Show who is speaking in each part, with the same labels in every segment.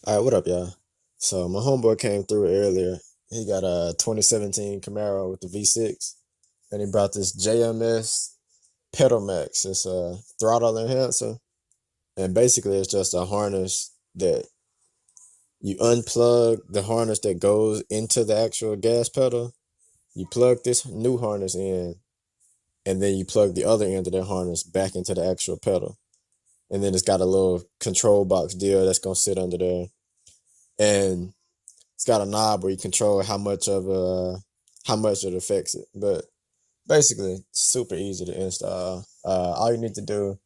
Speaker 1: All right, what up, y'all? So my homeboy came through earlier. He got a 2017 Camaro with the V6, and he brought this JMS Pedal Max. It's a throttle enhancer, and basically it's just a harness that you unplug the harness that goes into the actual gas pedal. You plug this new harness in, and then you plug the other end of that harness back into the actual pedal. And then it's got a little control box deal that's gonna sit under there, and it's got a knob where you control how much it affects it. But basically, super easy to install. All you need to do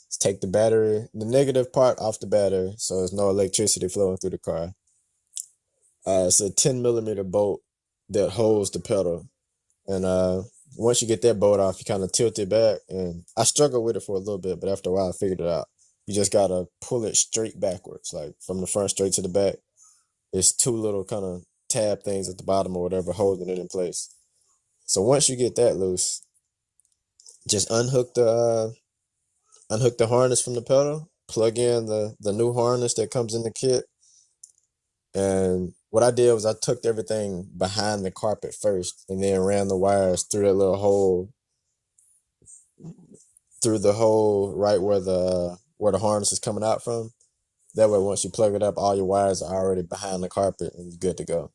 Speaker 1: is take the negative part off the battery, so there's no electricity flowing through the car. It's a 10 millimeter bolt that holds the pedal, and once you get that bolt off, you kind of tilt it back. And I struggled with it for a little bit, but after a while, I figured it out. You just gotta pull it straight backwards, like from the front straight to the back. It's two little kind of tab things at the bottom or whatever holding it in place. So once you get that loose, just unhook the harness from the pedal, plug in the new harness that comes in the kit. And what I did was I tucked everything behind the carpet first and then ran the wires through that little hole, through the hole right where the harness is coming out from. That way, once you plug it up, all your wires are already behind the carpet and you're good to go.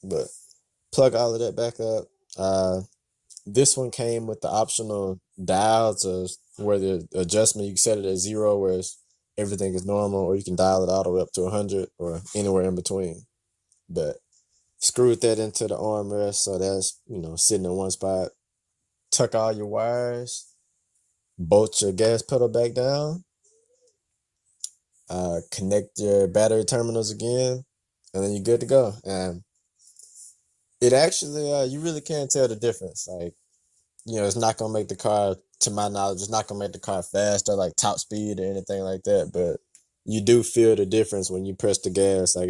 Speaker 1: But plug all of that back up. This one came with the optional dials where the adjustment, you can set it at 0 where everything is normal, or you can dial it all the way up to 100 or anywhere in between. But screwed that into the armrest, so that's, sitting in one spot. Tuck all your wires, bolt your gas pedal back down, connect your battery terminals again, and then you're good to go. And it actually, you really can't tell the difference. Like, it's not gonna make the car, to my knowledge, it's not gonna make the car faster, like top speed or anything like that. But you do feel the difference when you press the gas. Like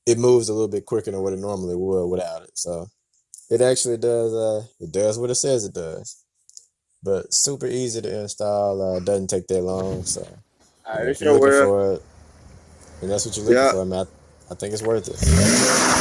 Speaker 1: it moves a little bit quicker than what it normally would without it. So it actually does. It does what it says it does. But super easy to install. Doesn't take that long. So
Speaker 2: Alright,
Speaker 1: if
Speaker 2: this
Speaker 1: you're
Speaker 2: your
Speaker 1: looking
Speaker 2: world.
Speaker 1: for it, and that's what you're looking
Speaker 2: Yeah.
Speaker 1: for, I mean, I think it's worth it.